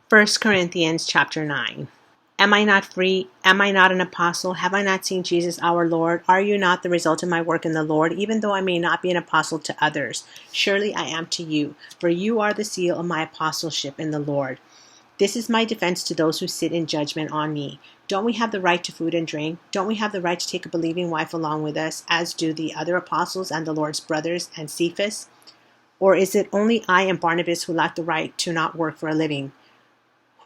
1 Corinthians chapter 9. Am I not free? Am I not an apostle? Have I not seen Jesus our Lord? Are you not the result of my work in the Lord? Even though I may not be an apostle to others, surely I am to you, for you are the seal of my apostleship in the Lord. This is my defense to those who sit in judgment on me. Don't we have the right to food and drink? Don't we have the right to take a believing wife along with us, as do the other apostles and the Lord's brothers and Cephas? Or is it only I and Barnabas who lack the right to not work for a living?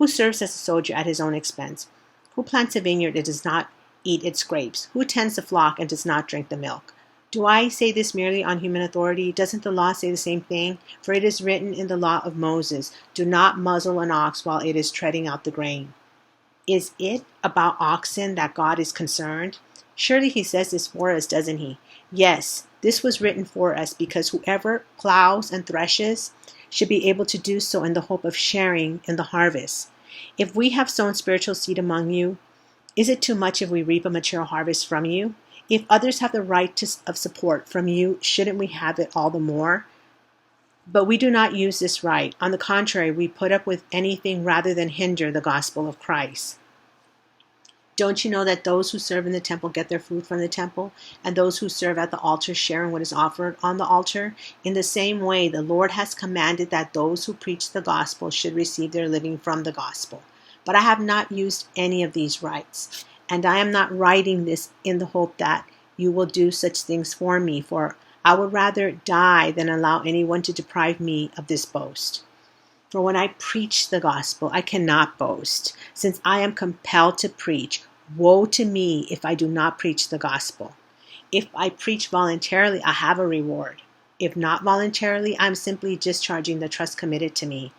Who serves as a soldier at his own expense? Who plants a vineyard and does not eat its grapes? Who tends the flock and does not drink the milk? Do I say this merely on human authority? Doesn't the law say the same thing? For it is written in the law of Moses, do not muzzle an ox while it is treading out the grain. Is it about oxen that God is concerned? Surely he says this for us, doesn't he? Yes, this was written for us because whoever plows and threshes should be able to do so in the hope of sharing in the harvest. If we have sown spiritual seed among you, is it too much if we reap a mature harvest from you? If others have the right of support from you, shouldn't we have it all the more? But we do not use this right. On the contrary, we put up with anything rather than hinder the gospel of Christ. Don't you know that those who serve in the temple get their food from the temple, and those who serve at the altar share in what is offered on the altar? In the same way, the Lord has commanded that those who preach the gospel should receive their living from the gospel. But I have not used any of these rights, and I am not writing this in the hope that you will do such things for me, for I would rather die than allow anyone to deprive me of this boast. For when I preach the gospel, I cannot boast, since I am compelled to preach. Woe to me if I do not preach the gospel. If I preach voluntarily, I have a reward. If not voluntarily, I'm simply discharging the trust committed to me.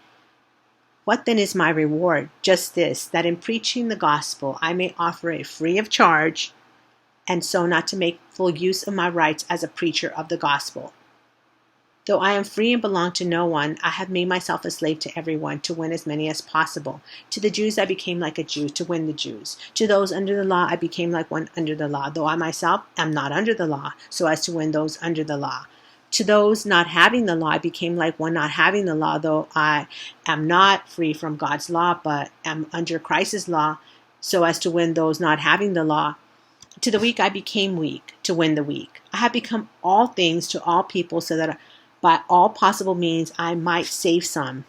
What then is my reward? Just this, that in preaching the gospel, I may offer it free of charge, and so not to make full use of my rights as a preacher of the gospel. Though I am free and belong to no one, I have made myself a slave to everyone to win as many as possible. To the Jews I became like a Jew to win the Jews. To those under the law I became like one under the law, though I myself am not under the law, so as to win those under the law. To those not having the law I became like one not having the law, though I am not free from God's law, but am under Christ's law, so as to win those not having the law. To the weak I became weak to win the weak. I have become all things to all people, so that by all possible means I might save some.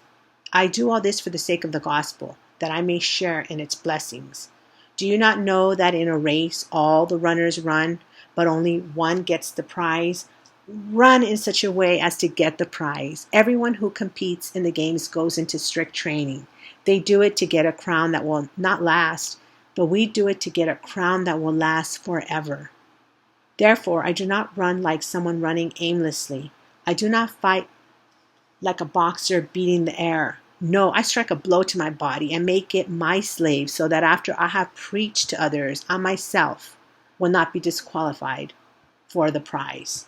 I do all this for the sake of the gospel, that I may share in its blessings. Do you not know that in a race all the runners run, but only one gets the prize? Run in such a way as to get the prize. Everyone who competes in the games goes into strict training. They do it to get a crown that will not last, but we do it to get a crown that will last forever. Therefore, I do not run like someone running aimlessly. I do not fight like a boxer beating the air. No, I strike a blow to my body and make it my slave, so that after I have preached to others, I myself will not be disqualified for the prize.